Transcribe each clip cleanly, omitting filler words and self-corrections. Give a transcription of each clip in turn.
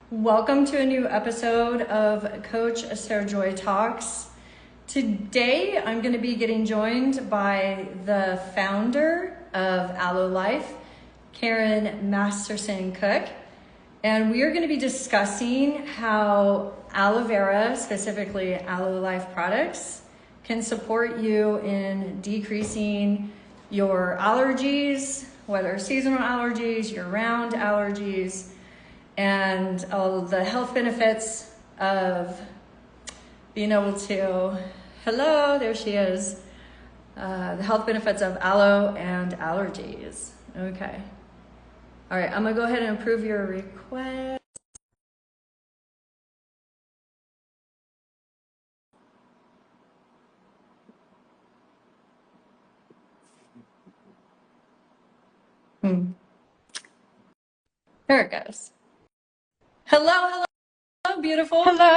Welcome to a new episode of Coach Sarah Joy Talks. Today I'm going to be getting joined by the founder of Aloe Life, Karen Masterson Koch, and we are going to be discussing how aloe vera, specifically Aloe Life products, can support you in decreasing your allergies, whether seasonal allergies, year-round allergies, and all the health benefits of being able to, hello, there she is, the health benefits of aloe and allergies. Okay. All right, I'm gonna go ahead and approve your request. There it goes. Hello, hello, beautiful. Hello,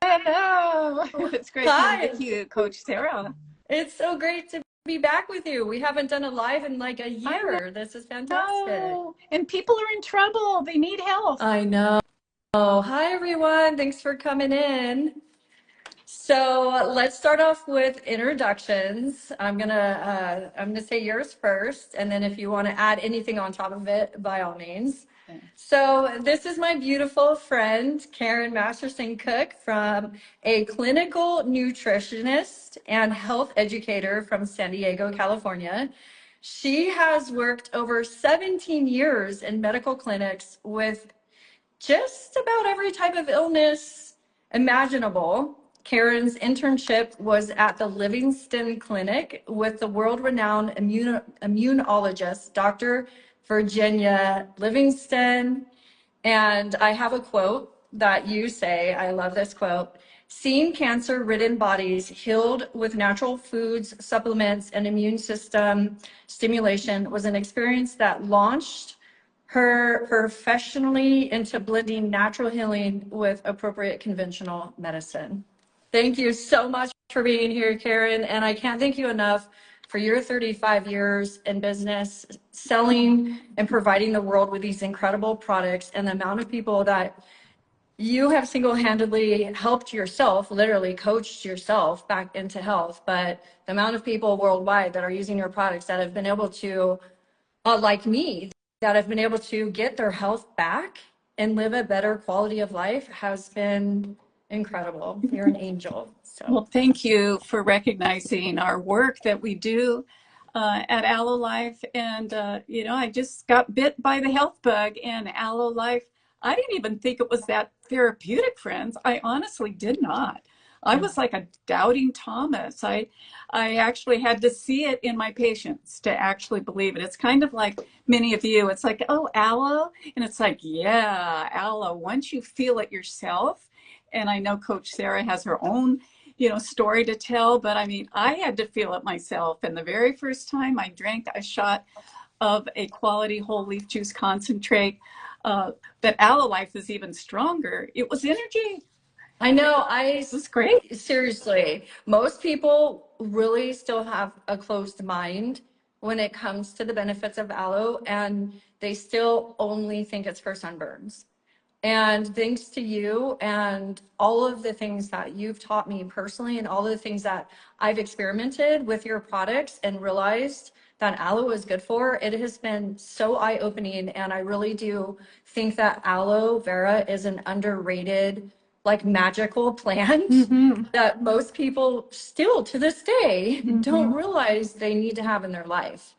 hello. It's great Hi. being with you, Coach Sarah. It's so great to be back with you. We haven't done a live in like a year. This is fantastic. And people are in trouble. They need help. I know. Hi, everyone. Thanks for coming in. So let's start off with introductions. I'm gonna say yours first, and then if you want to add anything on top of it, by all means. So this is my beautiful friend, Karen Masterson Cook, from a clinical nutritionist and health educator from San Diego, California. She has worked over 17 years in medical clinics with just about every type of illness imaginable. Karen's internship was at the Livingston Clinic with the world-renowned immunologist, Dr. Virginia Livingston. And I have a quote that you say, I love this quote: "Seeing cancer-ridden bodies healed with natural foods, supplements, and immune system stimulation was an experience that launched her professionally into blending natural healing with appropriate conventional medicine." Thank you so much for being here, Karen. And I can't thank you enough for your 35 years in business, selling and providing the world with these incredible products, and the amount of people that you have single-handedly helped yourself, literally coached yourself back into health. But the amount of people worldwide that are using your products that have been able to, like me, that have been able to get their health back and live a better quality of life has been incredible. You're an angel. Well, thank you for recognizing our work that we do at Aloe Life. And, I just got bit by the health bug in Aloe Life. I didn't even think it was that therapeutic, friends. I honestly did not. I was like a doubting Thomas. I actually had to see it in my patients to actually believe it. It's kind of like many of you. It's like, oh, aloe. And it's like, yeah, aloe. Once you feel it yourself, and I know Coach Sarah has her own story to tell, but I mean, I had to feel it myself. And the very first time I drank a shot of a quality whole leaf juice concentrate, that Aloe Life is even stronger. It was energy. I know. It was great. Seriously, most people really still have a closed mind when it comes to the benefits of aloe, and they still only think it's for sunburns. And thanks to you and all of the things that you've taught me personally, and all of the things that I've experimented with your products and realized that aloe is good for, it has been so eye-opening. And I really do think that aloe vera is an underrated, like, magical plant that most people still to this day don't realize they need to have in their life.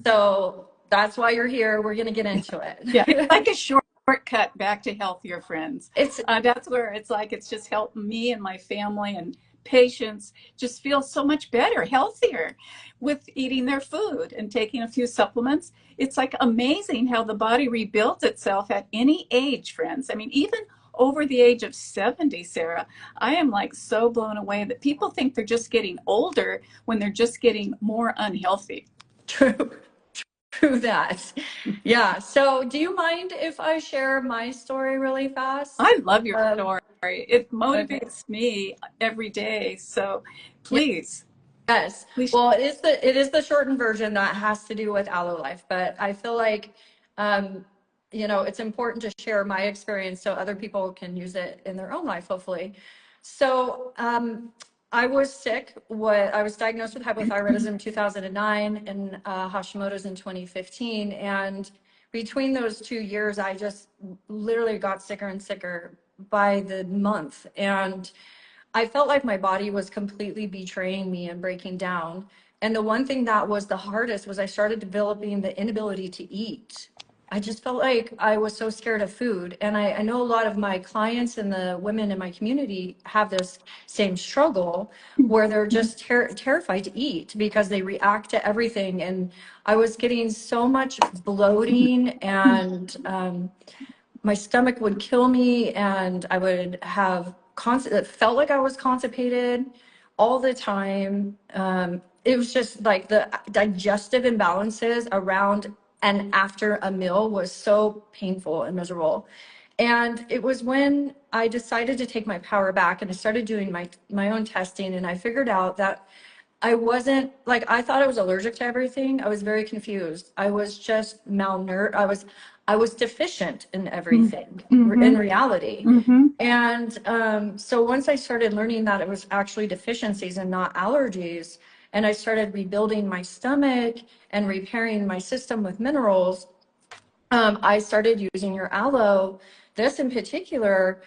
So that's why you're here. We're going to get into it. Yeah, like a shortcut back to healthier, friends. That's where it's just helped me and my family and patients just feel so much better, healthier with eating their food and taking a few supplements. It's like amazing how the body rebuilds itself at any age, friends. I mean, even over the age of 70, Sarah, I am like so blown away that people think they're just getting older when they're just getting more unhealthy. True. True that. Yeah. So do you mind if I share my story really fast? I love your story. It motivates me every day. So please. Yes. Well, it is the shortened version that has to do with Aloe Life, but I feel like it's important to share my experience so other people can use it in their own life, hopefully. So, I was sick. I was diagnosed with hypothyroidism in 2009 and Hashimoto's in 2015. And between those 2 years, I just literally got sicker and sicker by the month. And I felt like my body was completely betraying me and breaking down. And the one thing that was the hardest was I started developing the inability to eat. I just felt like I was so scared of food. And I know a lot of my clients and the women in my community have this same struggle where they're just terrified to eat because they react to everything. And I was getting so much bloating and my stomach would kill me and I would have it felt like I was constipated all the time. It was just like the digestive imbalances around and after a meal was so painful and miserable. And it was when I decided to take my power back and I started doing my own testing and I figured out that I wasn't like I thought I was allergic to everything. I was very confused. I was just malnourished. I was deficient in everything in Mm-hmm. reality. Mm-hmm. And so once I started learning that it was actually deficiencies and not allergies, and I started rebuilding my stomach and repairing my system with minerals, I started using your aloe, this in particular,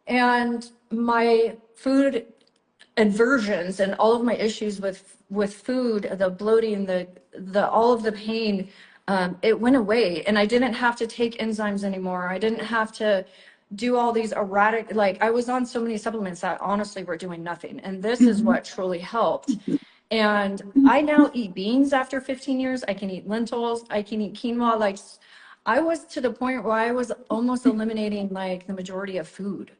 and my food aversions and all of my issues with food, the bloating, the all of the pain, it went away, and I didn't have to take enzymes anymore. I didn't have to do all these erratic, like I was on so many supplements that honestly were doing nothing, and this is what truly helped. And I now eat beans after 15 years. I can eat lentils. I can eat quinoa. Like I was to the point where I was almost eliminating like the majority of food.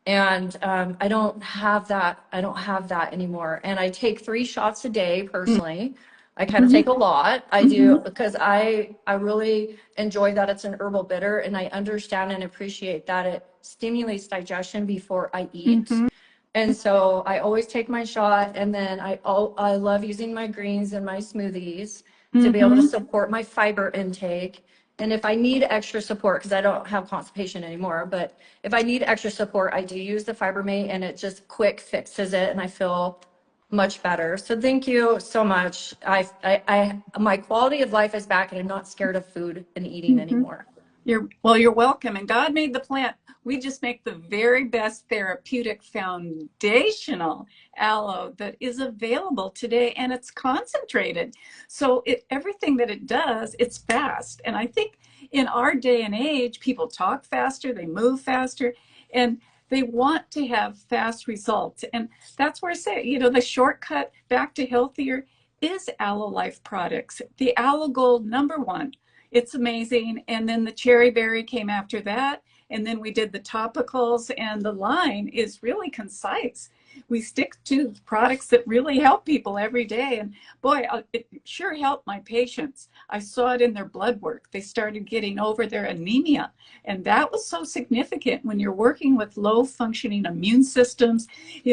And I don't have that. I don't have that anymore. And I take 3 shots a day personally. I kind of Mm-hmm. take a lot. I do because I really enjoy that it's an herbal bitter and I understand and appreciate that it stimulates digestion before I eat. Mm-hmm. And so I always take my shot, and then I love using my greens and my smoothies to be able to Mm-hmm. support my fiber intake. And if I need extra support, because I don't have constipation anymore, but if I need extra support, I do use the Fiber Mate, and it just quick fixes it, and I feel much better. So thank you so much. My quality of life is back, and I'm not scared of food and eating Mm-hmm. anymore. You're welcome. And God made the plant. We just make the very best therapeutic foundational aloe that is available today, and it's concentrated. So everything that it does, it's fast. And I think in our day and age, people talk faster, they move faster, and they want to have fast results. And that's where I say, the shortcut back to healthier is Aloe Life products. The Aloe Gold #1, it's amazing. And then the cherry berry came after that. And then we did the topicals, and the line is really concise. We stick to products that really help people every day. And boy, it sure helped my patients. I saw it in their blood work. They started getting over their anemia. And that was so significant when you're working with low functioning immune systems,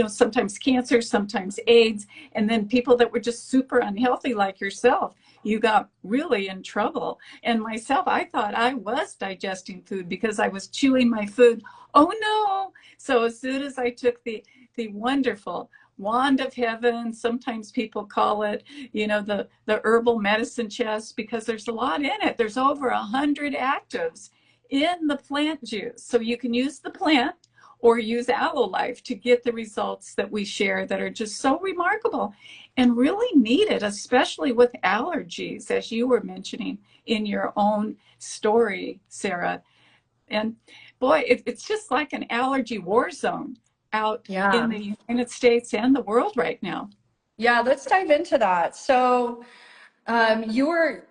sometimes cancer, sometimes AIDS, and then people that were just super unhealthy like yourself. You got really in trouble. And myself, I thought I was digesting food because I was chewing my food. Oh no. So as soon as I took the wonderful wand of heaven, sometimes people call it, the herbal medicine chest, because there's a lot in it. There's over 100 actives in the plant juice. So you can use the plant or use Aloe Life to get the results that we share that are just so remarkable and really needed, especially with allergies, as you were mentioning in your own story, Sarah. And boy, it's just like an allergy war zone out in Yeah. the United States and the world right now. Yeah, let's dive into that. So, you were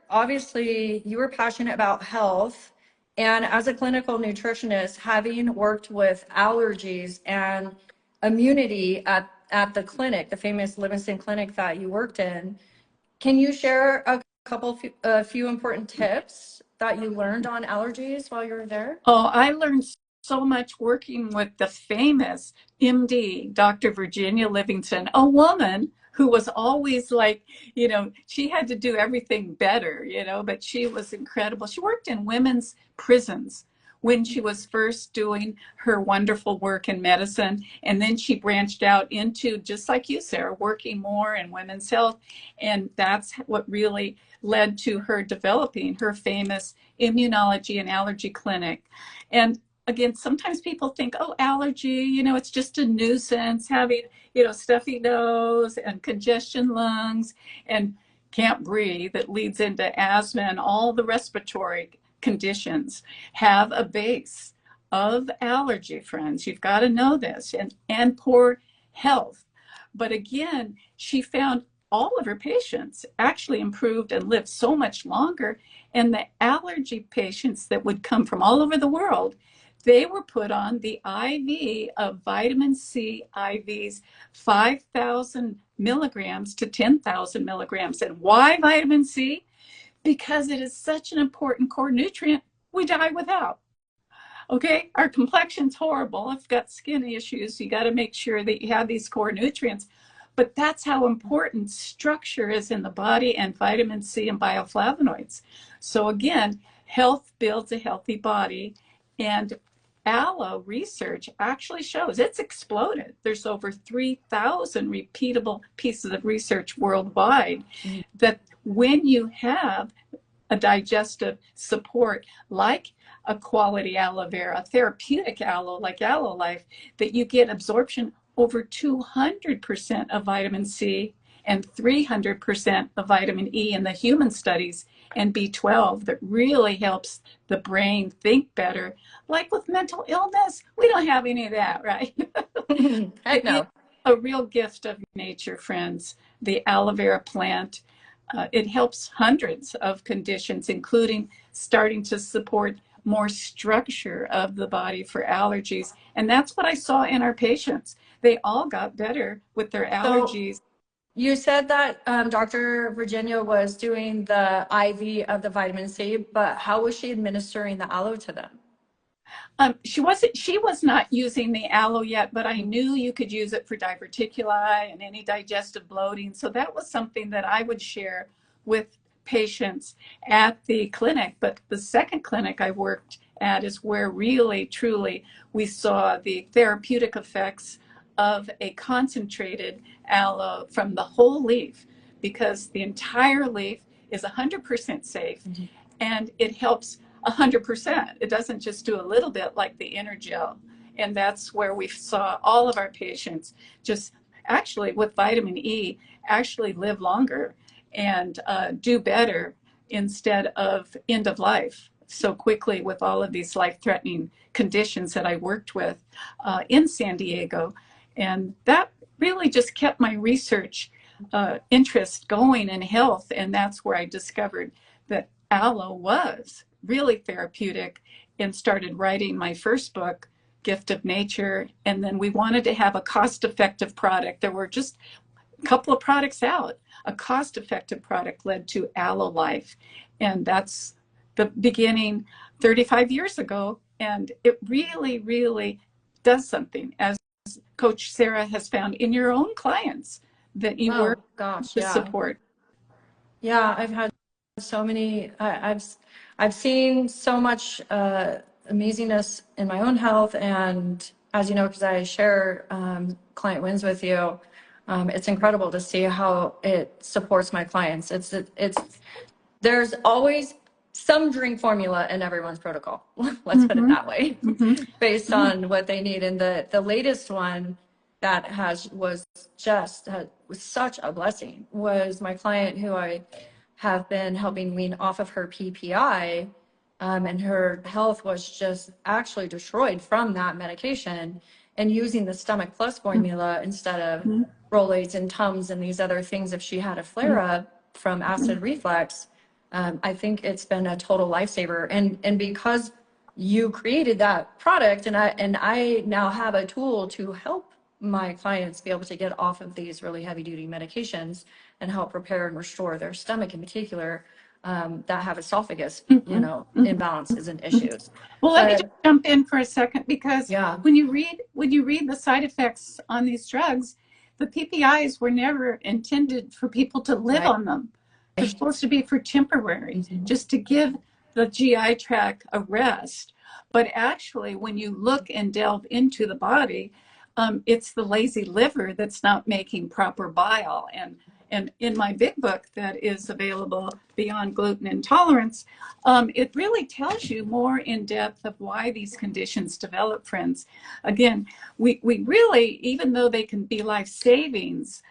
passionate about health, and as a clinical nutritionist, having worked with allergies and immunity at the clinic, the famous Livingston clinic that you worked in, can you share a few important tips that you learned on allergies while you were there? Oh, I learned so much working with the famous MD, Dr. Virginia Livingston, a woman who was always like, she had to do everything better, but she was incredible. She worked in women's prisons when she was first doing her wonderful work in medicine. And then she branched out into, just like you, Sarah, working more in women's health. And that's what really led to her developing her famous immunology and allergy clinic. And again, sometimes people think, oh, allergy, it's just a nuisance, having, stuffy nose and congestion lungs and can't breathe, that leads into asthma and all the respiratory conditions have a base of allergy, friends. You've got to know this, and poor health. But again, she found all of her patients actually improved and lived so much longer. And the allergy patients that would come from all over the world, they were put on the IV of vitamin C IVs, 5,000 milligrams to 10,000 milligrams. And why vitamin C? Because it is such an important core nutrient we die without. Okay, our complexion's horrible. If you've got skin issues, you got to make sure that you have these core nutrients. But that's how important structure is in the body, and vitamin C and bioflavonoids. So again, health builds a healthy body. And aloe research actually shows, it's exploded. There's over 3,000 repeatable pieces of research worldwide that when you have a digestive support like a quality aloe vera, therapeutic aloe like Aloe Life, that you get absorption over 200% of vitamin C and 300% of vitamin E in the human studies, and B12 that really helps the brain think better. Like with mental illness, we don't have any of that, right? Heck no. A real gift of nature, friends, the aloe vera plant. It helps hundreds of conditions, including starting to support more structure of the body for allergies. And that's what I saw in our patients. They all got better with their allergies. So you said that Dr. Virginia was doing the IV of the vitamin C, but how was she administering the aloe to them? She was not using the aloe yet, but I knew you could use it for diverticuli and any digestive bloating. So that was something that I would share with patients at the clinic. But the second clinic I worked at is where really, truly, we saw the therapeutic effects of a concentrated aloe from the whole leaf, because the entire leaf is 100% safe, and it helps 100%. It doesn't just do a little bit like the inner gel. And that's where we saw all of our patients just actually with vitamin E actually live longer and do better instead of end of life so quickly with all of these life-threatening conditions that I worked with in San Diego. And that really just kept my research interest going in health. And that's where I discovered that aloe was really therapeutic, and started writing my first book, Gift of Nature. And then we wanted to have a cost-effective product. There were just a couple of products out. A cost-effective product led to Aloe Life. And that's the beginning 35 years ago. And it really, really does something, as Coach Sarah has found in your own clients that you work to support. Yeah, I've had so many, I've seen so much amazingness in my own health. And as you know, because I share client wins with you, it's incredible to see how it supports my clients. There's always some drink formula in everyone's protocol. Let's put it that way, based on what they need. And the latest one that was such a blessing was my client who I have been helping wean off of her PPI, and her health was just actually destroyed from that medication, and using the Stomach Plus formula instead of Rolaids and Tums and these other things if she had a flare up from acid reflux. I think it's been a total lifesaver. And because you created that product, and I now have a tool to help my clients be able to get off of these really heavy duty medications and help repair and restore their stomach in particular, that have esophagus, imbalances and issues. Well, let me just jump in for a second, because Yeah. when you read the side effects on these drugs, the PPIs were never intended for people to live Right. on them. They're supposed to be for temporary, just to give the GI tract a rest. But actually, when you look and delve into the body, it's the lazy liver that's not making proper bile. And in my big book that is available, Beyond Gluten Intolerance, it really tells you more in depth of why these conditions develop, friends. Again, we really, even though they can be life savings,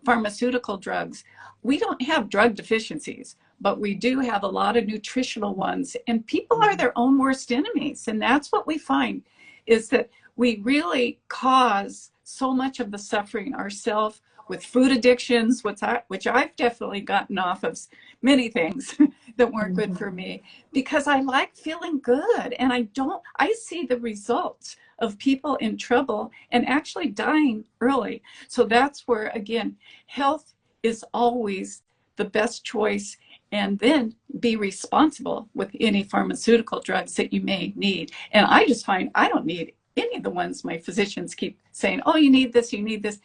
pharmaceutical drugs, we don't have drug deficiencies, but we do have a lot of nutritional ones, and people are their own worst enemies. And that's what we find, is that we really cause so much of the suffering ourselves with food addictions, which I've definitely gotten off of many things that weren't good for me, because I like feeling good, and I see the results of people in trouble and actually dying early. So that's where, again, health is always the best choice, and then be responsible with any pharmaceutical drugs that you may need. And I just find I don't need any of the ones my physicians keep saying, oh, you need this, you need this.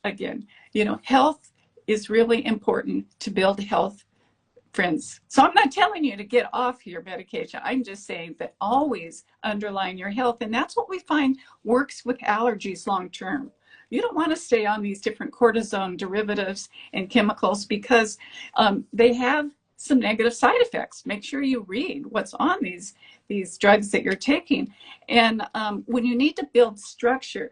Again, health is really important to build health, friends. So I'm not telling you to get off your medication. I'm just saying that always underline your health. And that's what we find works with allergies long term. You don't want to stay on these different cortisone derivatives and chemicals, because they have some negative side effects. Make sure you read what's on these drugs that you're taking. And when you need to build structure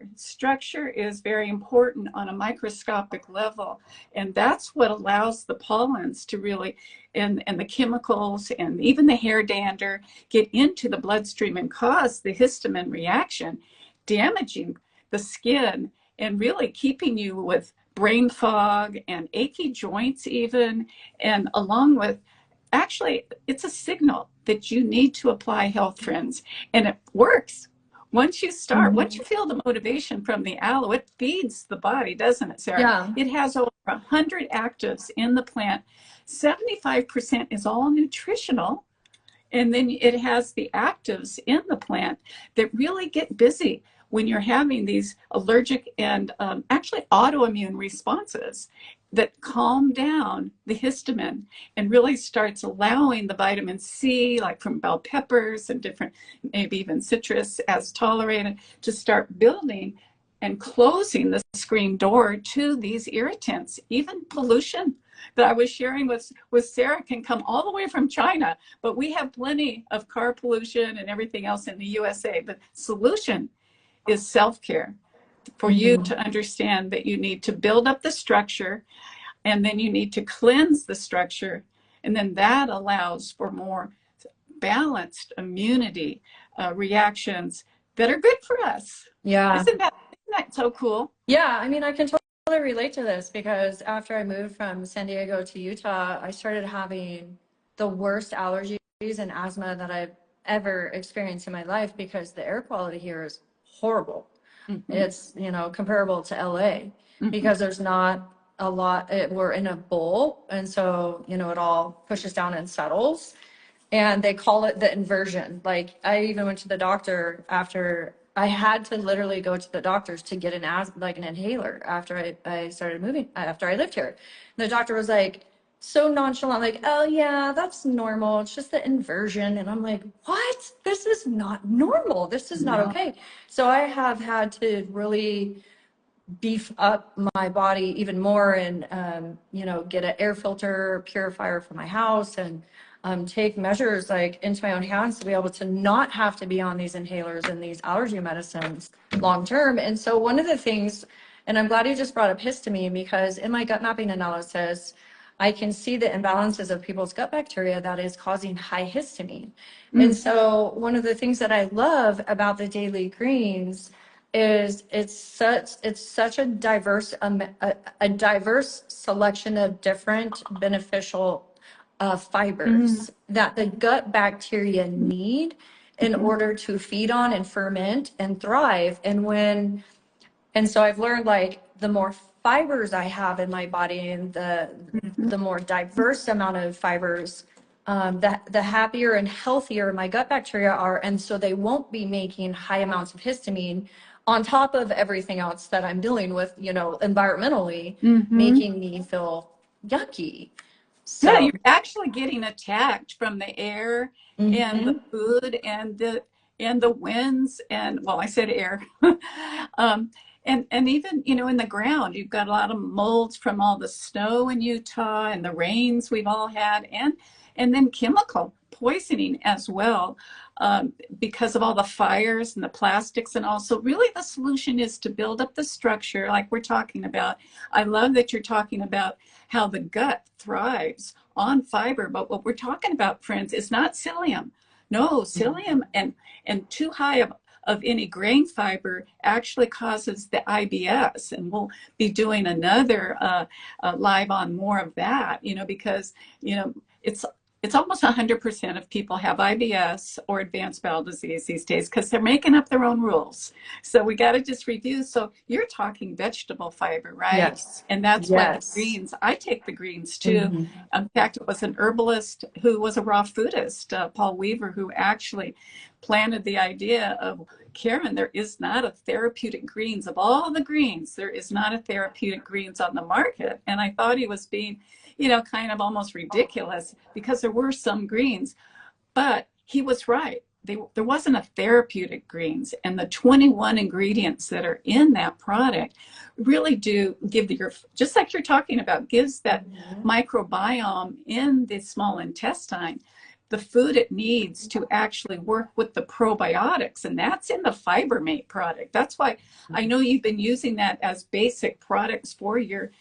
is very important on a microscopic level. And that's what allows the pollens to really, and the chemicals and even the hair dander, get into the bloodstream and cause the histamine reaction, damaging the skin and really keeping you with brain fog and achy joints even, and along with, actually, it's a signal that you need to apply health, friends. And it works. Once you start, once you feel the motivation from the aloe, it feeds the body, doesn't it, Sarah? Yeah. It has over 100 actives in the plant. 75% is all nutritional. And then it has the actives in the plant that really get busy when you're having these allergic and actually autoimmune responses that calm down the histamine and really starts allowing the vitamin C, like from bell peppers and different, maybe even citrus as tolerated, to start building and closing the screen door to these irritants. Even pollution that I was sharing with Sarah can come all the way from China, but we have plenty of car pollution and everything else in the USA. The solution is self-care, for you to understand that you need to build up the structure, and then you need to cleanse the structure, and then that allows for more balanced immunity reactions that are good for us. Yeah. Isn't that so cool? Yeah, I mean, I can totally relate to this, because after I moved from San Diego to Utah, I started having the worst allergies and asthma that I've ever experienced in my life, because the air quality here is horrible. It's, comparable to LA, because there's not a lot, we're in a bowl. And so, it all pushes down and settles. And they call it the inversion. Like, I even went to the doctor after I had to literally go to the doctors to get an inhaler after I started moving, after I lived here. And the doctor was like, so nonchalant, like, oh yeah, that's normal. It's just the inversion. And I'm like, what? This is not normal. This is not okay. So I have had to really beef up my body even more, and get an air filter purifier for my house, and take measures like into my own hands to be able to not have to be on these inhalers and these allergy medicines long term. And so one of the things, and I'm glad you just brought up histamine, because in my gut mapping analysis, I can see the imbalances of people's gut bacteria that is causing high histamine. And so one of the things that I love about the daily greens is it's such a diverse a diverse selection of different beneficial fibers that the gut bacteria need in order to feed on and ferment and thrive. And so I've learned, like, the more fibers I have in my body, and the more diverse amount of fibers the happier and healthier my gut bacteria are. And so they won't be making high amounts of histamine on top of everything else that I'm dealing with, environmentally, Mm-hmm. making me feel yucky. Yeah, So, you're actually getting attacked from the air and the mhm. food and the winds and well, I said air. um, and even, in the ground, you've got a lot of molds from all the snow in Utah and the rains we've all had, and then chemical poisoning as well, because of all the fires and the plastics. And also, really, the solution is to build up the structure like we're talking about. I love that you're talking about how the gut thrives on fiber. But what we're talking about, friends, is not psyllium. No, psyllium and too high of any grain fiber actually causes the IBS. And we'll be doing another live on more of that, because, it's it's almost 100% of people have IBS or advanced bowel disease these days because they're making up their own rules. So we got to just review. So you're talking vegetable fiber, right? Yes. And that's what the Yes. greens, I take the greens too. Hmm. In fact, it was an herbalist who was a raw foodist, Paul Weaver, who actually planted the idea of, Karen, there is not a therapeutic greens. Of all the greens, there is not a therapeutic greens on the market. And I thought he was being, kind of almost ridiculous because there were some greens, but he was right. There wasn't a therapeutic greens, and the 21 ingredients that are in that product really do give your, just like you're talking about, gives that Hmm. microbiome in the small intestine the food it needs to actually work with the probiotics, and that's in the Fibermate product. That's why I know you've been using that as basic products for your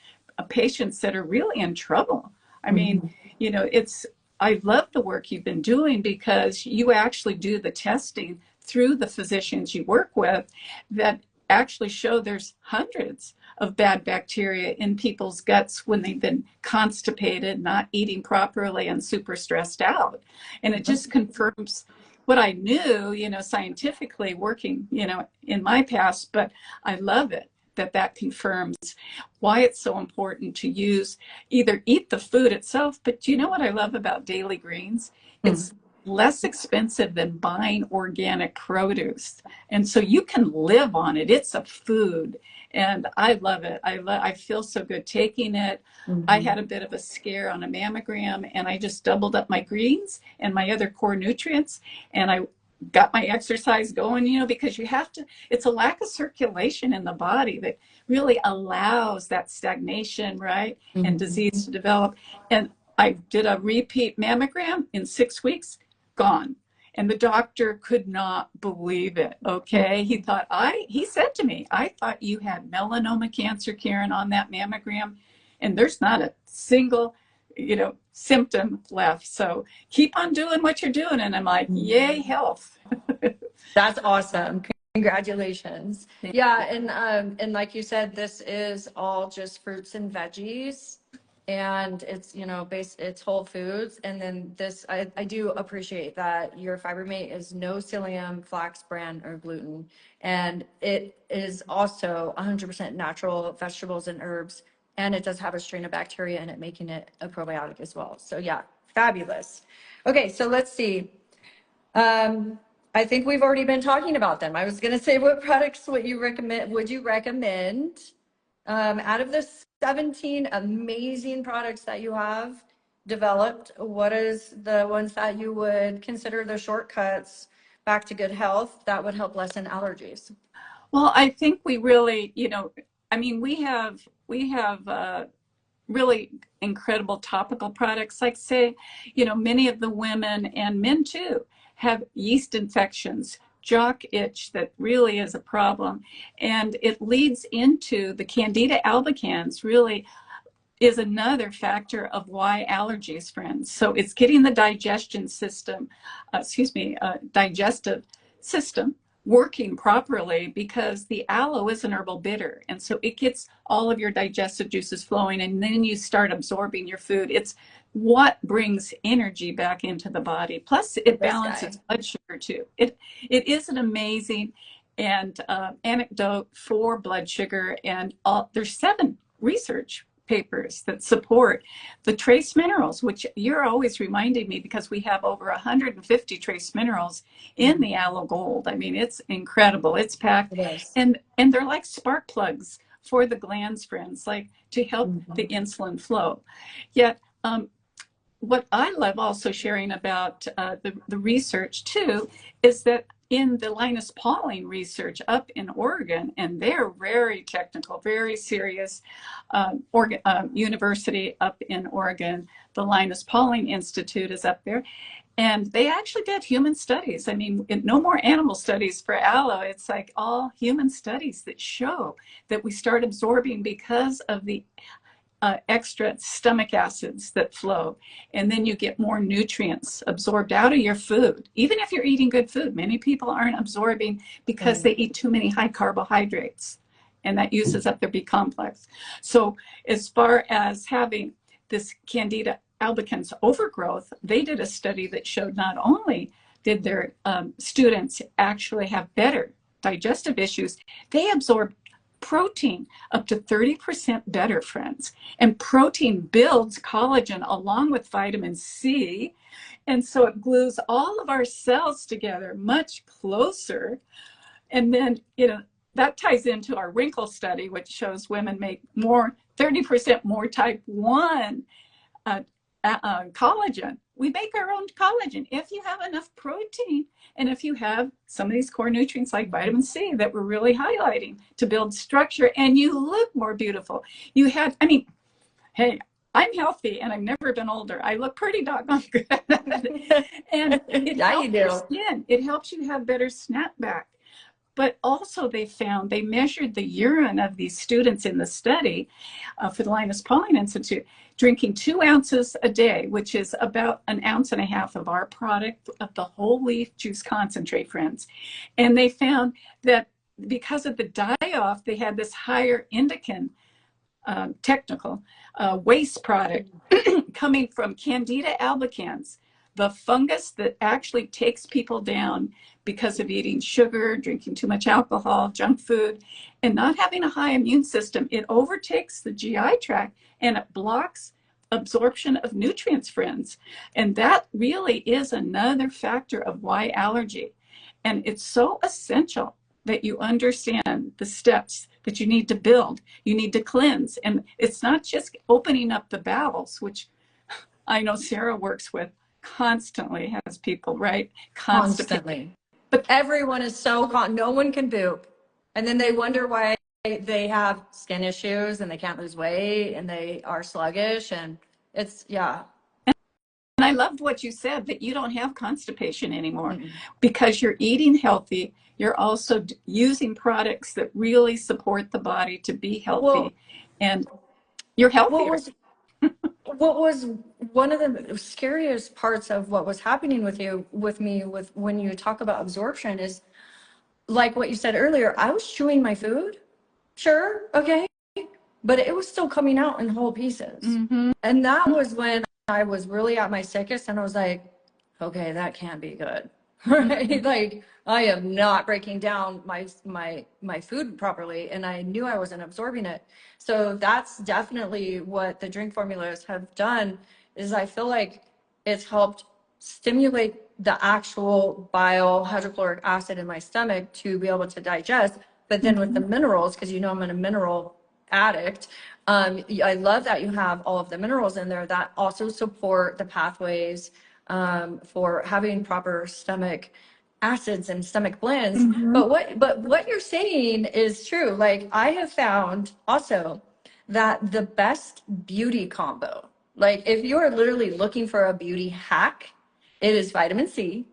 patients that are really in trouble. I mean, Hmm. it's, I love the work you've been doing because you actually do the testing through the physicians you work with that actually show there's hundreds of bad bacteria in people's guts when they've been constipated, not eating properly, and super stressed out. And it just confirms what I knew, scientifically working, in my past, but I love it that confirms why it's so important to use, either eat the food itself, but do you know what I love about daily greens? It's less expensive than buying organic produce. And so you can live on it. It's a food. And I love it. I feel so good taking it. I Hmm. had a bit of a scare on a mammogram and I just doubled up my greens and my other core nutrients. And I got my exercise going, because you have to, it's a lack of circulation in the body that really allows that stagnation, right? And Hmm. disease to develop. And I did a repeat mammogram in 6 weeks, gone. And the doctor could not believe it. Okay. He said to me, I thought you had melanoma cancer, Karen, on that mammogram. And there's not a single, symptom left. So keep on doing what you're doing. And I'm like, yay, health. That's awesome. Congratulations. Yeah, and like you said, this is all just fruits and veggies, and it's, it's whole foods. And then this, I do appreciate that your Fibermate is no psyllium, flax, bran, or gluten. And it is also 100% natural vegetables and herbs, and it does have a strain of bacteria in it, making it a probiotic as well. So yeah, fabulous. Okay, so let's see. Um, I think we've already been talking about them. I was going to say, what products would you recommend out of the 17 amazing products that you have developed? What is the ones that you would consider the shortcuts back to good health that would help lessen allergies? Well, I think we really, I mean, we have really incredible topical products. Like say, many of the women and men too have yeast infections, jock itch that really is a problem, and it leads into the Candida albicans. Really is another factor of why allergies, friends. So it's getting the digestion system, digestive system working properly because the aloe is an herbal bitter. And so it gets all of your digestive juices flowing and then you start absorbing your food. It's what brings energy back into the body. Plus it This balances guy. blood sugar too. It is an amazing and anecdote for blood sugar, and there's 7 research papers that support the trace minerals, which you're always reminding me because we have over 150 trace minerals in the Aloe Gold. I mean, it's incredible. It's packed, It is. and they're like spark plugs for the glands, friends, like to help the insulin flow. Yet, what I love also sharing about the research too is that in the Linus Pauling research up in Oregon, and they're very technical, very serious university up in Oregon. The Linus Pauling Institute is up there, and they actually did human studies. I mean, no more animal studies for aloe. It's like all human studies that show that we start absorbing because of the extra stomach acids that flow, and then you get more nutrients absorbed out of your food. Even if you're eating good food, many people aren't absorbing because they eat too many high carbohydrates, and that uses up their B complex. So as far as having this Candida albicans overgrowth, they did a study that showed not only did their students actually have better digestive issues, they absorbed protein up to 30% better, friends. And protein builds collagen along with vitamin C. And so it glues all of our cells together much closer. And then, that ties into our wrinkle study, which shows women make 30% more type 1 collagen. We make our own collagen if you have enough protein and if you have some of these core nutrients like vitamin C that we're really highlighting to build structure, and you look more beautiful. Hey, I'm healthy and I've never been older. I look pretty doggone good. And it Yeah, you helps your do. skin. It helps you have better snapback. But also they measured the urine of these students in the study for the Linus Pauling Institute, drinking 2 ounces a day, which is about 1.5 ounces of our product of the whole leaf juice concentrate, friends. And they found that because of the die-off, they had this higher indican technical waste product coming from Candida albicans, the fungus that actually takes people down because of eating sugar, drinking too much alcohol, junk food, and not having a high immune system. It overtakes the GI tract and it blocks absorption of nutrients, friends. And that really is another factor of why allergy. And it's so essential that you understand the steps that you need to build. You need to cleanse. And it's not just opening up the bowels, which I know Sarah works with constantly, has people, right? Constantly. But everyone is no one can poop. And then they wonder why they have skin issues and they can't lose weight and they are sluggish. And yeah. And I loved what you said, that you don't have constipation anymore because you're eating healthy. You're also using products that really support the body to be healthy, and you're healthier. What was one of the scariest parts of what was happening with me when you talk about absorption is like what you said earlier. I was chewing my food, sure, okay, but it was still coming out in whole pieces. And that was when I was really at my sickest, and I was like, okay, that can't be good. Right? Like I am not breaking down my food properly, and I knew I wasn't absorbing it. So that's definitely what the drink formulas have done, is I feel like it's helped stimulate the actual bile hydrochloric acid in my stomach to be able to digest. But then with the minerals, because I'm a mineral addict, I love that you have all of the minerals in there that also support the pathways for having proper stomach acids and stomach blends. But what you're saying is true. Like I have found also that the best beauty combo, like if you are literally looking for a beauty hack, it is vitamin C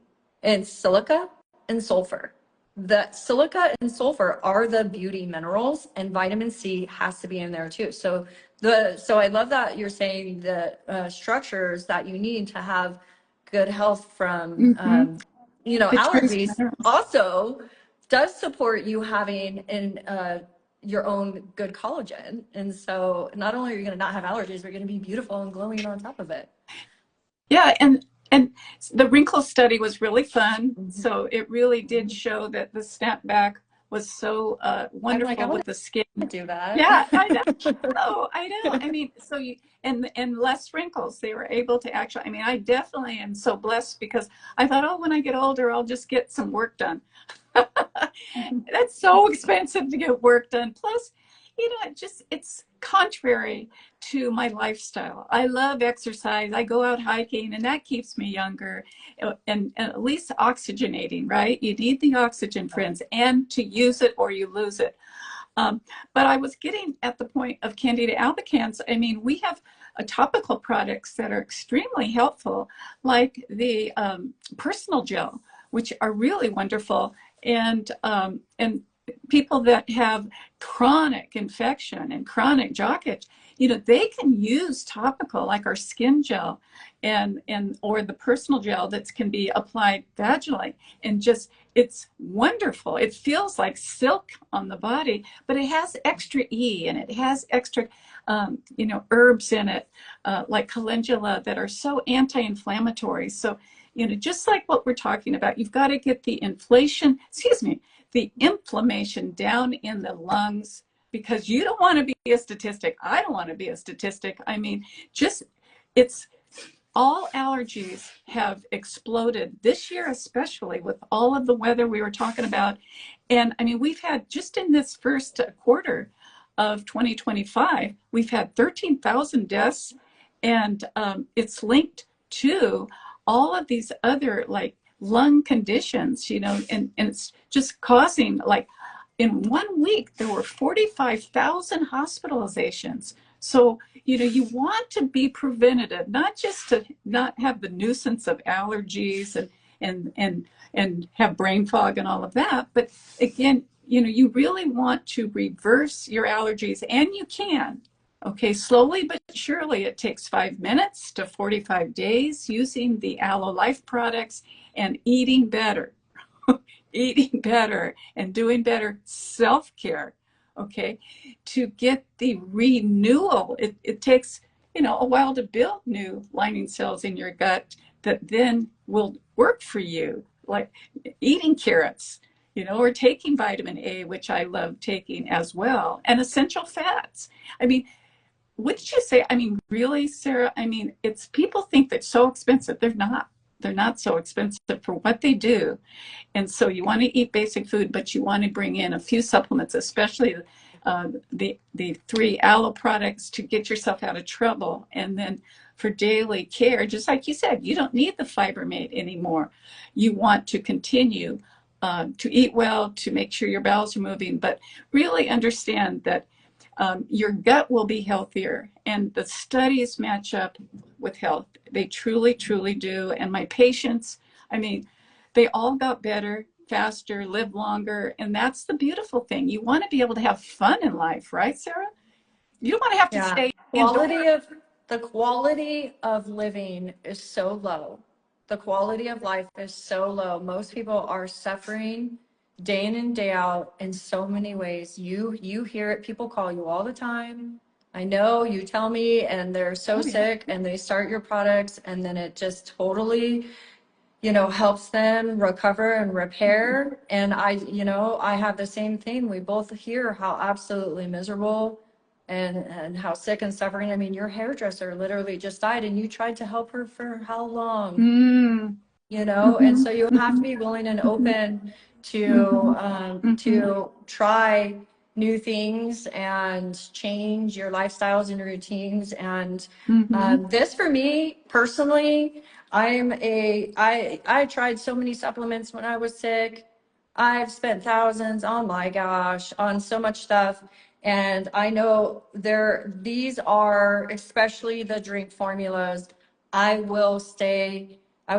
and silica and sulfur. The silica and sulfur are the beauty minerals, and vitamin C has to be in there too. So I love that you're saying the structures that you need to have good health from allergies also does support you having your own good collagen. And so not only are you going to not have allergies, but you're going to be beautiful and glowing on top of it. Yeah, and the wrinkle study was really fun. So it really did show that the snapback was so I'm like, I wonderful want with the skin. to do that. Yeah, I know. I mean, so you and less wrinkles. They were able to actually. I mean, I definitely am so blessed because I thought, oh, when I get older, I'll just get some work done. That's so expensive to get work done. Plus, it's contrary to my lifestyle. I love exercise. I go out hiking and that keeps me younger and at least oxygenating, right? You need the oxygen, friends, and to use it or you lose it. Um, but I was getting at the point of Candida albicans. I mean, we have topical products that are extremely helpful, like the personal gel, which are really wonderful. And people that have chronic infection and chronic jock itch, they can use topical, like our skin gel, and or the personal gel that can be applied vaginally, and just it's wonderful. It feels like silk on the body, but it has extra E and it has extra, herbs in it, like calendula that are so anti-inflammatory. So, just like what we're talking about, you've got to get the the inflammation down in the lungs because you don't want to be a statistic. I don't want to be a statistic. I mean, just it's all allergies have exploded this year, especially with all of the weather we were talking about. And I mean, we've had just in this first quarter of 2025, we've had 13,000 deaths, and it's linked to all of these other like lung conditions, and it's just causing like in 1 week, there were 45,000 hospitalizations. So, you want to be preventative, not just to not have the nuisance of allergies and have brain fog and all of that, but again, you really want to reverse your allergies, and you can. Okay, slowly but surely, it takes 5 minutes to 45 days using the Aloe Life products and eating better. Eating better and doing better self-care, okay, to get the renewal. It takes, a while to build new lining cells in your gut that then will work for you, like eating carrots, or taking vitamin A, which I love taking as well, and essential fats. I mean, what did you say? I mean, really, Sarah? I mean, it's people think they're so expensive. They're not. They're not so expensive for what they do. And so you want to eat basic food, but you want to bring in a few supplements, especially the three aloe products to get yourself out of trouble. And then for daily care, just like you said, you don't need the Fibermate anymore. You want to continue to eat well, to make sure your bowels are moving, but really understand that your gut will be healthier, and the studies match up with health. They truly, truly do. And my patients, I mean, they all got better, faster, live longer. And that's the beautiful thing. You want to be able to have fun in life, right, Sarah? You don't want to have to Yeah, stay indoors. the quality of living is so low. The quality of life is so low. Most people are suffering day in and day out in so many ways. You hear it. People call you all the time. I know you tell me, and they're so Oh, yeah. sick, and they start your products, and then it just totally helps them recover and repair. And I have the same thing. We both hear how absolutely miserable and how sick and suffering. I mean, your hairdresser literally just died and you tried to help her for how long? Mm, And mm-hmm, so you have to mm-hmm, be willing and mm-hmm, open mm-hmm, mm-hmm, to try new things and change your lifestyles and routines. And mm-hmm, this for me personally, I tried so many supplements when I was sick. I've spent thousands, oh my gosh, on so much stuff. And I know these are, especially the drink formulas, I will stay, I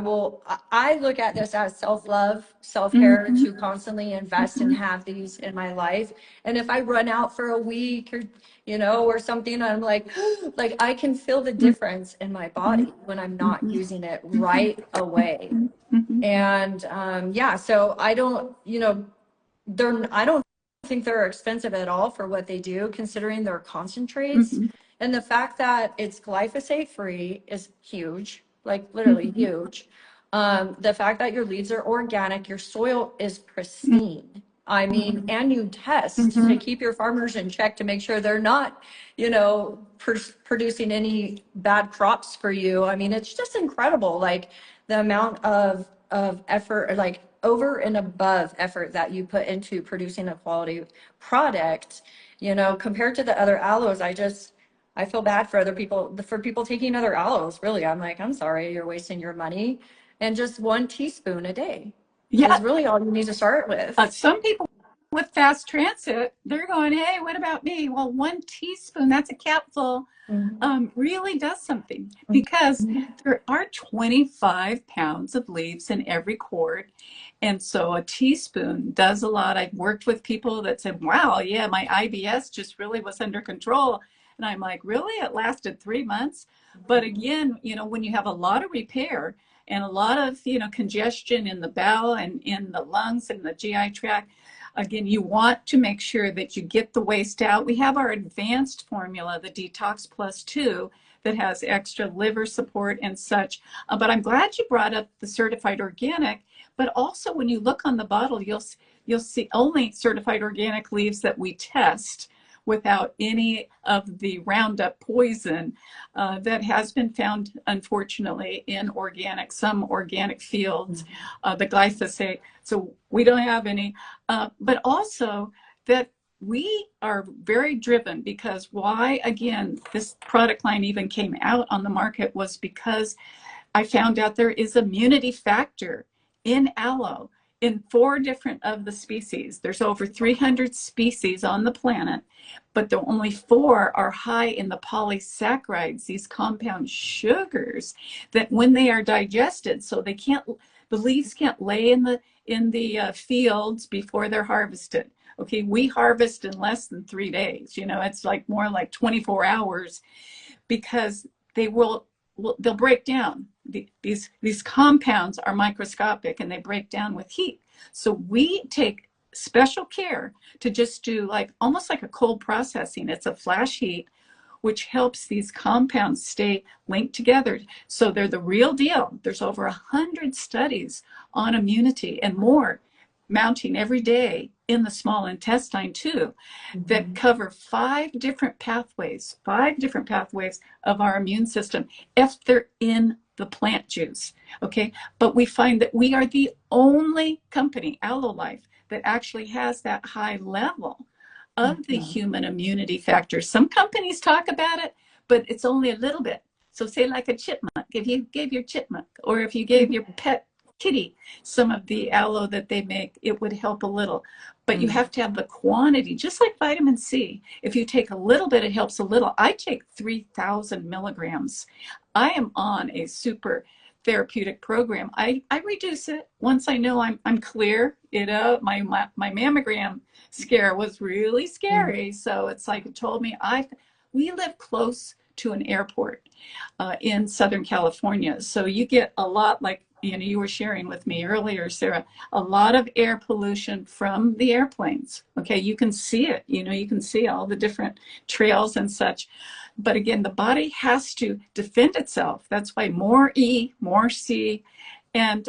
look at this as self-love, self-care, mm-hmm, to constantly invest and mm-hmm, have these in my life. And if I run out for a week or something, I'm like, like I can feel the difference in my mm-hmm, body when I'm not mm-hmm, using it mm-hmm, right away. mm-hmm, And yeah, so I don't, I don't think they're expensive at all for what they do, considering their concentrates. mm-hmm, And the fact that it's glyphosate free is huge, like literally mm-hmm, huge. The fact that your leaves are organic, your soil is mm-hmm, pristine. I mean, and you test to Mm-hmm. keep your farmers in check to make sure they're not, producing any bad crops for you. I mean, it's just incredible, like the amount of effort, like over and above effort that you put into producing a quality product, compared to the other aloes. I feel bad for other people, for people taking other aloes, really. I'm like, I'm sorry, you're wasting your money. And just 1 teaspoon a day is Yeah, really all you need to start with. some people with fast transit, they're going, hey, what about me? Well, 1 teaspoon, that's a capful, Mhm. really does something, because there are 25 pounds of leaves in every quart. And so a teaspoon does a lot. I've worked with people that said, wow, yeah, my IBS just really was under control. And I'm like, really? It lasted 3 months? But again, when you have a lot of repair and a lot of, congestion in the bowel and in the lungs and the GI tract, again, you want to make sure that you get the waste out. We have our advanced formula, the Detox Plus 2, that has extra liver support and such. But I'm glad you brought up the certified organic. But also, when you look on the bottle, you'll see only certified organic leaves that we test without any of the Roundup poison that has been found, unfortunately, in some organic fields, the glyphosate. So we don't have any, but also that we are very driven, because why, again, this product line even came out on the market was because I found out there is immunity factor in aloe in 4 different of the species. There's over 300 species on the planet, but the only 4 are high in the polysaccharides, these compound sugars that when they are digested, so the leaves can't lay in the fields before they're harvested. Okay, we harvest in less than 3 days. It's like more like 24 hours, because they they'll break down. These compounds are microscopic and they break down with heat. So we take special care to just do like almost like a cold processing. It's a flash heat, which helps these compounds stay linked together. So they're the real deal. There's over 100 studies on immunity and more mounting every day in the small intestine too, that cover 5 different pathways of our immune system if they're in the plant juice. Okay, but we find that we are the only company, Aloe Life, that actually has that high level of the human immunity factor. Some companies talk about it, but it's only a little bit. So say like a chipmunk, if you gave your chipmunk, or if you gave your pet kitty some of the aloe that they make, it would help a little. But you have to have the quantity, just like vitamin C. If you take a little bit, it helps a little. I take 3,000 milligrams. I am on a super therapeutic program. I reduce it once I know I'm clear. My mammogram scare was really scary. So it's like it told me we live close to an airport in Southern California. So you get a lot, like you were sharing with me earlier, Sarah, a lot of air pollution from the airplanes. Okay, you can see it. You can see all the different trails and such. But again, the body has to defend itself. That's why more E, more C. And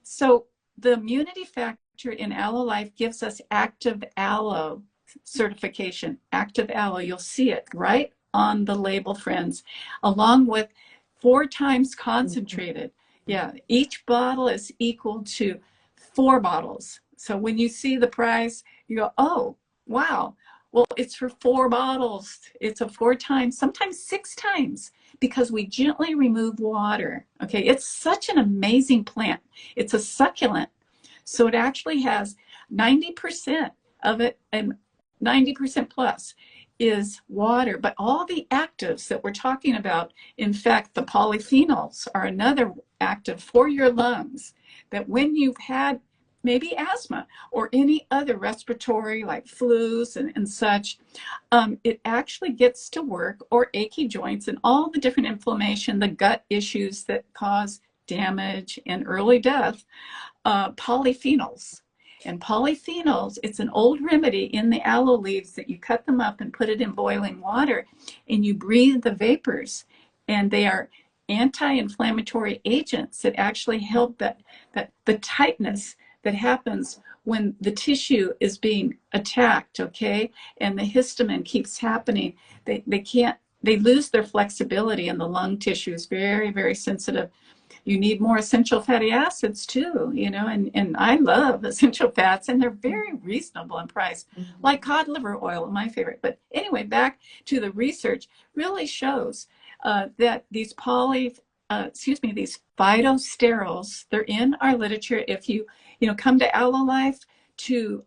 so the immunity factor in Aloe Life gives us active aloe certification. Active aloe, you'll see it right on the label, friends, along with 4 times concentrated. Yeah, each bottle is equal to 4 bottles. So when you see the price, you go, oh, wow. Well, it's for 4 bottles. It's a 4 times, sometimes 6 times, because we gently remove water. Okay, it's such an amazing plant. It's a succulent. So it actually has 90% of it, and 90% plus is water. But all the actives that we're talking about, in fact, the polyphenols are another active for your lungs, that when you've had maybe asthma or any other respiratory like flus and such, it actually gets to work, or achy joints and all the different inflammation, the gut issues that cause damage and early death, polyphenols. And polyphenols, it's an old remedy in the aloe leaves that you cut them up and put it in boiling water and you breathe the vapors. And they are anti-inflammatory agents that actually help the tightness that happens when the tissue is being attacked, okay, and the histamine keeps happening, they can't, they lose their flexibility, and the lung tissue is very, very sensitive. You need more essential fatty acids too, you know, and I love essential fats, and they're very reasonable in price, like cod liver oil, my favorite. But anyway, back to the research, really shows that these phytosterols, they're in our literature. If you come to Aloe Life to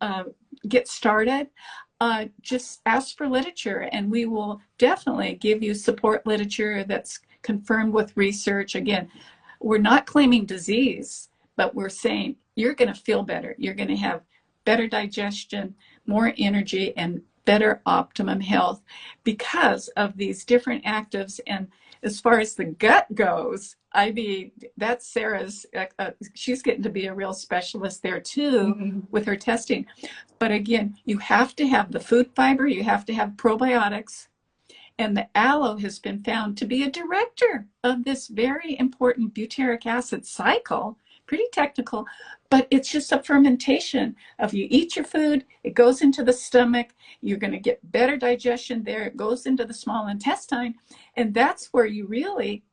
get started, just ask for literature, and we will definitely give you support literature that's confirmed with research. Again, we're not claiming disease, but we're saying you're going to feel better. You're going to have better digestion, more energy, and better optimum health because of these different actives. And as far as the gut goes, I mean, that's Sarah's, she's getting to be a real specialist there too with her testing. But again, you have to have the food fiber, you have to have probiotics, and the aloe has been found to be a director of this very important butyric acid cycle. Pretty technical, but it's just a fermentation of, you eat your food, it goes into the stomach, you're going to get better digestion there, it goes into the small intestine, and that's where you really,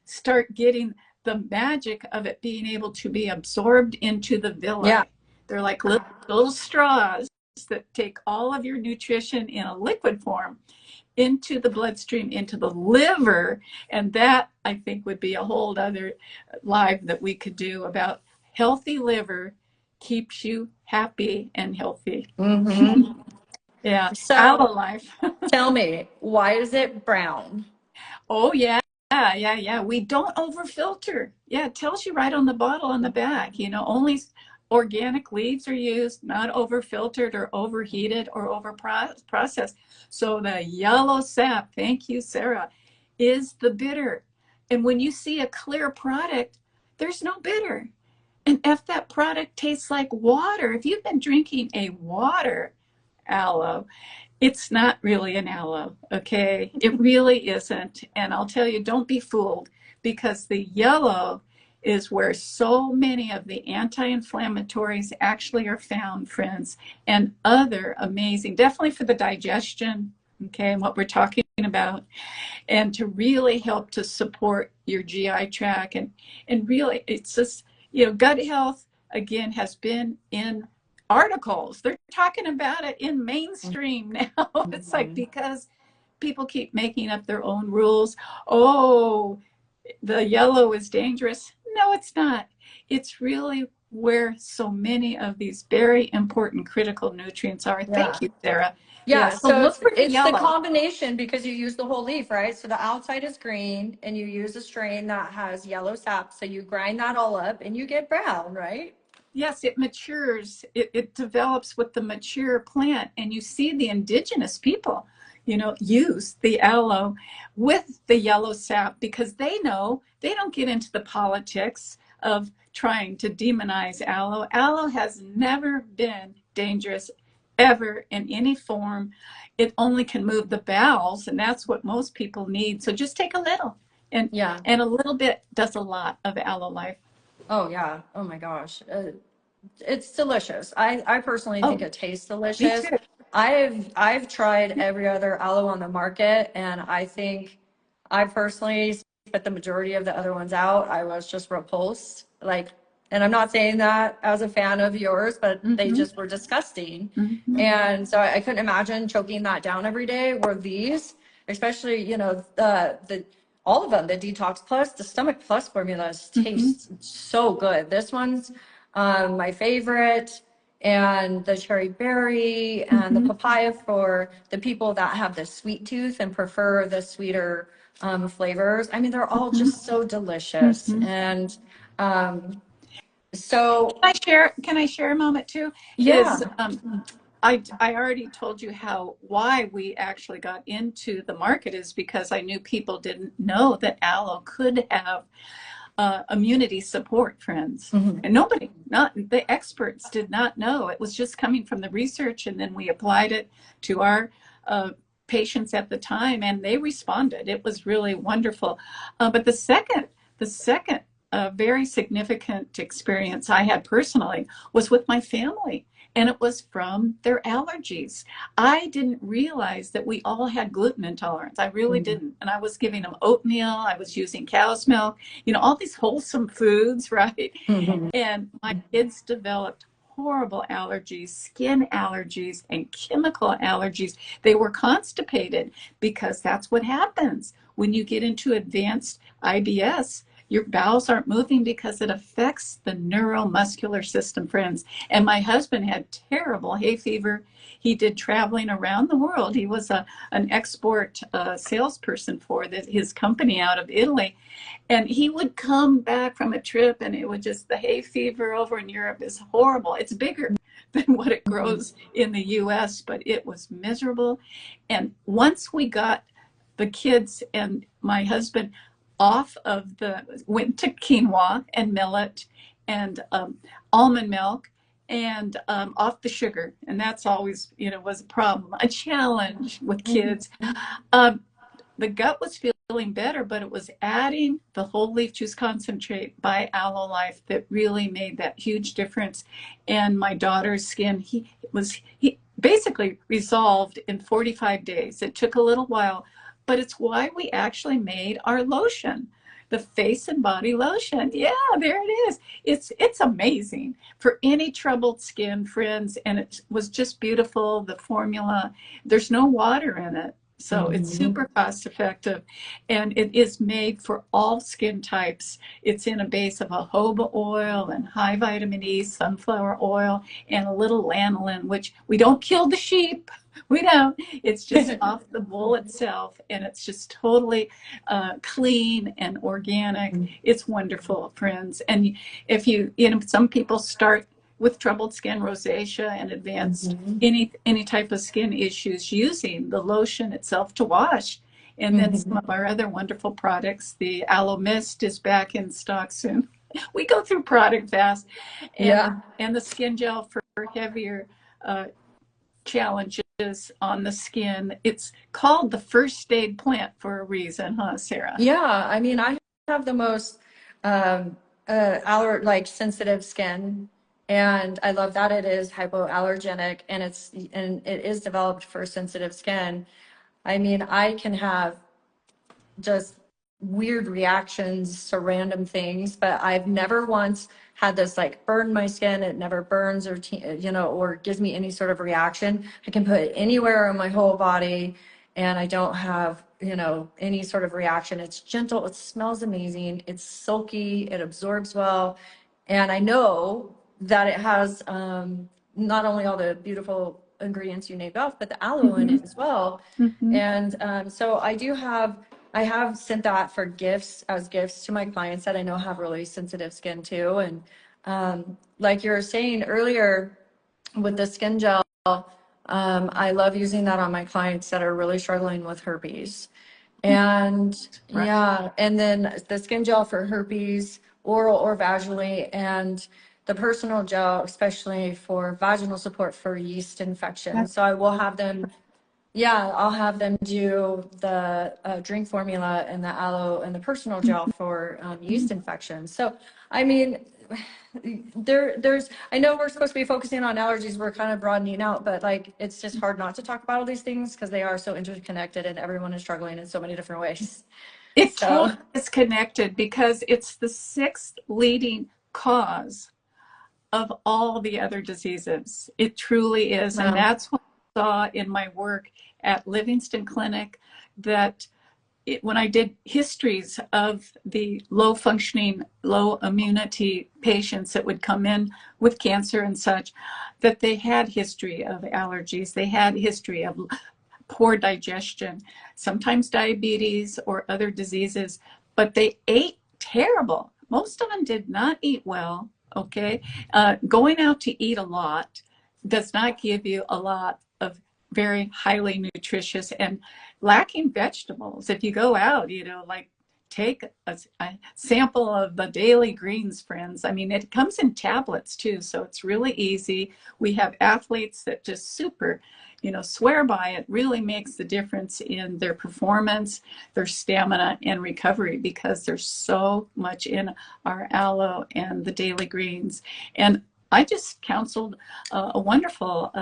start getting the magic of it being able to be absorbed into the villi. Yeah. They're like little straws that take all of your nutrition in a liquid form into the bloodstream, into the liver. And that, I think, would be a whole other live that we could do about healthy liver keeps you happy and healthy. Yeah, So Aloe Life. tell me, why is it brown? Oh, yeah. Yeah. We don't over filter. Yeah, it tells you right on the bottle on the back. Only organic leaves are used, not over filtered or overheated or over processed. So the yellow sap, thank you, Sarah, is the bitter. And when you see a clear product, there's no bitter. And if that product tastes like water, if you've been drinking a water aloe, it's not really an aloe, okay? It really isn't. And I'll tell you, don't be fooled, because the yellow is where so many of the anti-inflammatories actually are found, friends, and other amazing, definitely for the digestion, okay, and what we're talking about, and to really help to support your GI tract. And really, it's just, gut health, again, has been in articles. They're talking about it in mainstream now. It's like, because people keep making up their own rules. Oh, the yellow is dangerous. No, it's not. It's really where so many of these very important critical nutrients are. Yeah. Thank you, Sarah. Yeah, So so look it's for the it's the yellow. combination because you use the whole leaf, right? So the outside is green and you use a strain that has yellow sap. So you grind that all up and you get brown, right? Yes, it matures. It develops with the mature plant, and you see the indigenous people, use the aloe with the yellow sap, because they know they don't get into the politics of trying to demonize aloe. Aloe has never been dangerous ever in any form. It only can move the bowels, and that's what most people need. So just take a little, and Yeah. and a little bit does a lot of Aloe Life. Oh yeah. Oh my gosh. It's delicious. I personally think Oh, it tastes me delicious. too. I've tried every other aloe on the market, and I think I personally spit the majority of the other ones out. I was just repulsed. Like, and I'm not saying that as a fan of yours, but they Mm-hmm. just were disgusting. Mm-hmm. And so I couldn't imagine choking that down every day. Where these, especially, the all of them, the Detox Plus, the Stomach Plus formulas Mm-hmm. taste so good. This one's my favorite, and the cherry berry and the Mm-hmm. papaya for the people that have the sweet tooth and prefer the sweeter flavors. I mean, they're all just so delicious. Mm-hmm. And so, Can I share a moment too? yeah. Is I already told you why we actually got into the market is because I knew people didn't know that aloe could have immunity support, friends. Mhm. And nobody, not the experts, did not know. It was just coming from the research, and then we applied it to our patients at the time, and they responded. It was really wonderful. But the second a very significant experience I had personally was with my family, and it was from their allergies. I didn't realize that we all had gluten intolerance. I really didn't. And I was giving them oatmeal, I was using cow's milk, all these wholesome foods, right? Mhm. And my kids developed horrible allergies, skin allergies, and chemical allergies. They were constipated because that's what happens when you get into advanced IBS. Your bowels aren't moving because it affects the neuromuscular system, friends. And my husband had terrible hay fever. He did traveling around the world. He was an export salesperson for his company out of Italy. And he would come back from a trip and it would just, the hay fever over in Europe is horrible. It's bigger than what it grows in the US, but it was miserable. And once we got the kids and my husband went to quinoa and millet and almond milk and off the sugar. And that's always, was a problem, a challenge with kids. Um, the gut was feeling better, but it was adding the whole leaf juice concentrate by Aloe Life that really made that huge difference. And my daughter's skin, he basically resolved in 45 days. It took a little while, but it's why we actually made our lotion, the face and body lotion. Yeah, there it is. It's amazing for any troubled skin, friends. And it was just beautiful. The formula, there's no water in it. So it's super cost effective, and it is made for all skin types. It's in a base of jojoba oil and high vitamin E sunflower oil and a little lanolin, which we don't kill the sheep. We don't. It's just off the bull itself, and it's just totally clean and organic. It's wonderful, friends. And if some people start with troubled skin, rosacea, and advanced any type of skin issues using the lotion itself to wash. And then some of our other wonderful products, the Aloe Mist is back in stock soon. We go through product fast. And the skin gel for heavier challenges on the skin. It's called the first aid plant for a reason, huh, Sarah? Yeah, I mean, I have the most like sensitive skin, and I love that it is hypoallergenic and it is developed for sensitive skin. I mean, I can have just weird reactions to random things, but I've never once had this like burn my skin. It never burns or, or gives me any sort of reaction. I can put it anywhere on my whole body and I don't have, any sort of reaction. It's gentle. It smells amazing. It's silky. It absorbs well. And I know that it has not only all the beautiful ingredients you named off, but the aloe in it as well. And so I have sent that for gifts as gifts to my clients that I know have really sensitive skin too. And like you were saying earlier with the skin gel, I love using that on my clients that are really struggling with herpes. And yeah, and then the skin gel for herpes, oral or vaginally, and the personal gel, especially for vaginal support for yeast infections. So I will have them, yeah, I'll have them do the drink formula and the aloe and the personal gel for yeast infections. So, I mean, I know we're supposed to be focusing on allergies. We're kind of broadening out, but like, it's just hard not to talk about all these things because they are so interconnected and everyone is struggling in so many different ways. It totally is connected because it's the sixth leading cause of all the other diseases. It truly is. And that's what I saw in my work at Livingston Clinic, that when I did histories of the low functioning, low immunity patients that would come in with cancer and such, that they had history of allergies, they had history of poor digestion, sometimes diabetes or other diseases, but they ate terrible. Most of them did not eat well, okay? Going out to eat a lot does not give you a lot of very highly nutritious and lacking vegetables. If you go out, like take a sample of the daily greens, friends. I mean, it comes in tablets too, so it's really easy. We have athletes that just super, swear by it. Really makes the difference in their performance, their stamina, and recovery, because there's so much in our aloe and the daily greens. And I just counseled a wonderful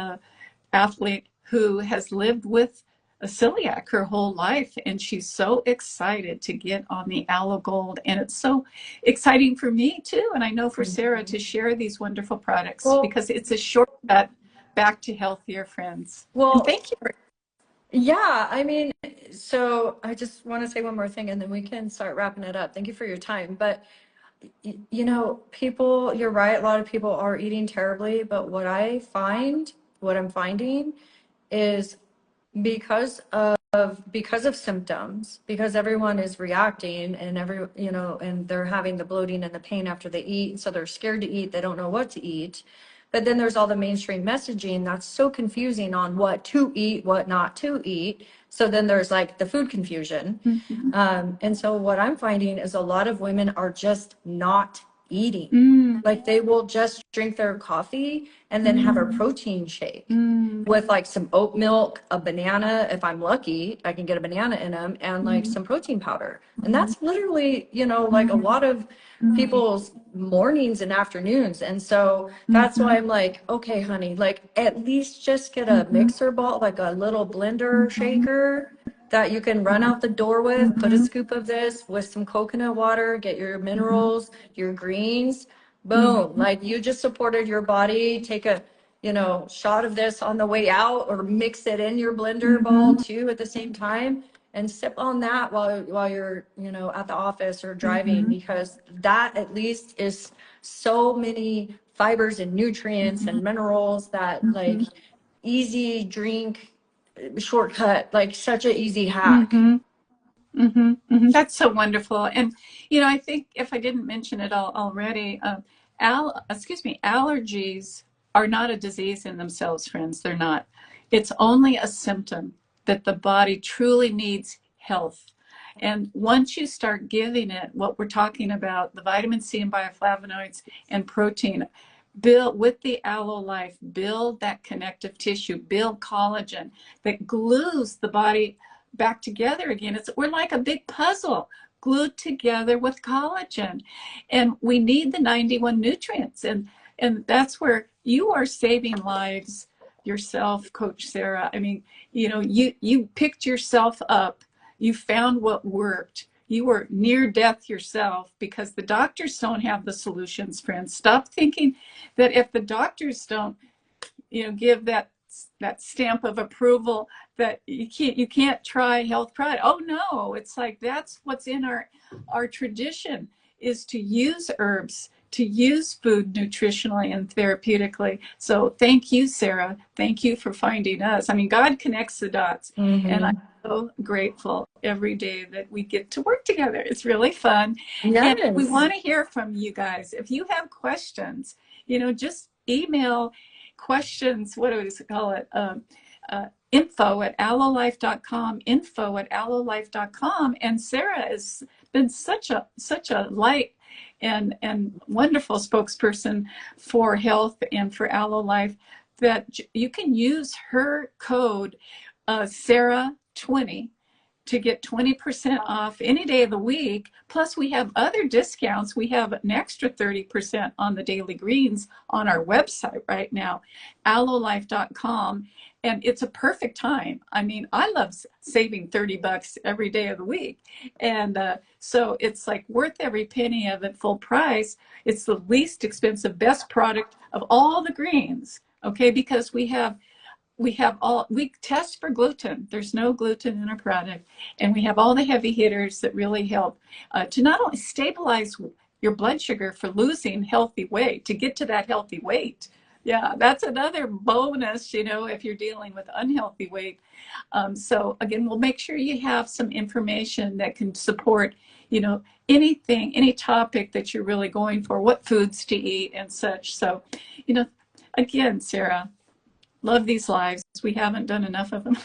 athlete who has lived with a celiac her whole life, and she's so excited to get on the Aloe Gold. And it's so exciting for me too, and I know for Sarah, to share these wonderful products, Well, because it's a shortcut back to healthier, friends. And well, thank you for yeah, I mean, so I just want to say one more thing and then we can start wrapping it up. Thank you for your time. But people, you're right, a lot of people are eating terribly, but what I'm finding is because of symptoms, because everyone is reacting and and they're having the bloating and the pain after they eat, so they're scared to eat, they don't know what to eat. But then there's all the mainstream messaging that's so confusing on what to eat, what not to eat. So then there's like the food confusion. mm-hmm. And so what I'm finding is a lot of women are just not eating. mm, Like they will just drink their coffee and then have a protein shake mm, with like some oat milk, a banana. If I'm lucky, I can get a banana in them, and like some protein powder. And that's literally, like a lot of people's mornings and afternoons. And so that's why I'm like, okay, honey, like at least just get a mixer ball, like a little blender shaker that you can run out the door with, put a scoop of this with some coconut water, get your minerals, your greens, boom. Like you just supported your body. Take a shot of this on the way out, or mix it in your blender bowl too at the same time, and sip on that while you're, at the office or driving, because that at least is so many fibers and nutrients and minerals that like easy drink shortcut, like such an easy hack. mm-hmm. Mm-hmm, mm-hmm. That's so wonderful. And, I think if I didn't mention it already, allergies are not a disease in themselves, friends. They're not. It's only a symptom that the body truly needs health. And once you start giving it what we're talking about, the vitamin C and bioflavonoids and protein, build with the Aloe Life, build that connective tissue, build collagen that glues the body back together again. We're like a big puzzle glued together with collagen, and we need the 91 nutrients, and that's where you are saving lives yourself, Coach Sarah. I mean, you picked yourself up, you found what worked. You were near death yourself because the doctors don't have the solutions, friends. Stop thinking that if the doctors don't, give that stamp of approval, that you can't try health product. Oh no, it's like that's what's in our tradition, is to use herbs, to use food nutritionally and therapeutically. So thank you, Sarah. Thank you for finding us. I mean, God connects the dots, and I'm so grateful every day that we get to work together. It's really fun. And we Yes. want to hear from you guys. If you have questions, just email questions. What do we call it? Info@aloelife.com, info@aloelife.com. And Sarah has been such a light and wonderful spokesperson for health and for Aloe Life, that you can use her code Sarah20 to get 20% off any day of the week. Plus, we have other discounts. We have an extra 30% on the daily greens on our website right now, aloelife.com. And it's a perfect time. I mean, I love saving $30 every day of the week. And so it's like worth every penny of it full price. It's the least expensive, best product of all the greens, okay? Because we test for gluten. There's no gluten in our product. And we have all the heavy hitters that really help to not only stabilize your blood sugar for losing healthy weight, to get to that healthy weight. Yeah, that's another bonus, if you're dealing with unhealthy weight. So again, we'll make sure you have some information that can support, anything, any topic that you're really going for, what foods to eat and such. So, again, Sarah, love these lives. We haven't done enough of them.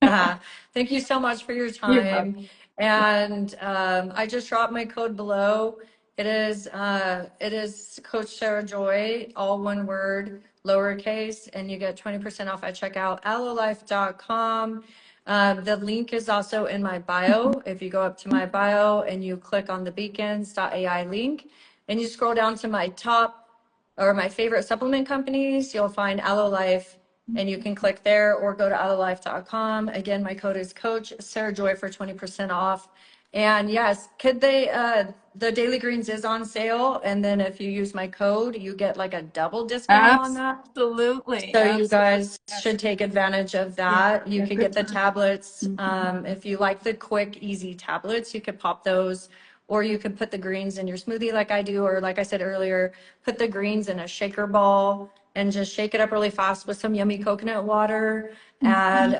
Yeah. Thank you so much for your You're time. welcome. And I just dropped my code below. It is Coach Sarah Joy, all one word, lowercase, and you get 20% off at checkout, allolife.com. The link is also in my bio. If you go up to my bio and you click on the beacons.ai link and you scroll down to my top or my favorite supplement companies, you'll find Aloe Life and you can click there or go to allolife.com. Again, my code is Coach Sarah Joy for 20% off. And yes, the Daily Greens is on sale. And then if you use my code, you get like a double discount on that. Absolutely. So you guys Yes. should take advantage of that. You could get the tablets. If you like the quick, easy tablets, you could pop those, or you could put the greens in your smoothie like I do, or like I said earlier, put the greens in a shaker ball and just shake it up really fast with some yummy coconut water. Add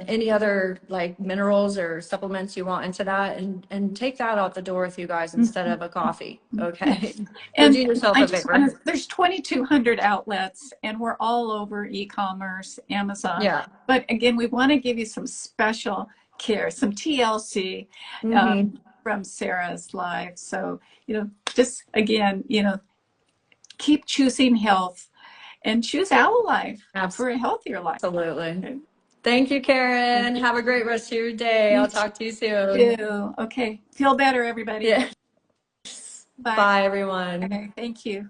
any other like minerals or supplements you want into that, and take that out the door with you guys instead of a coffee. Okay. So And do yourself I a just favor. want to, there's 2,200 outlets and we're all over e-commerce, Amazon. Yeah. But again, we want to give you some special care, some TLC Mhm. from Sarah's life. So, just again, keep choosing health and choose Aloe Life for a healthier life. Absolutely. Thank you, Karen. Have a great rest of your day. You I'll talk to you soon. too. Okay. Feel better, everybody. Yeah. Bye. Bye, everyone. Okay. Thank you.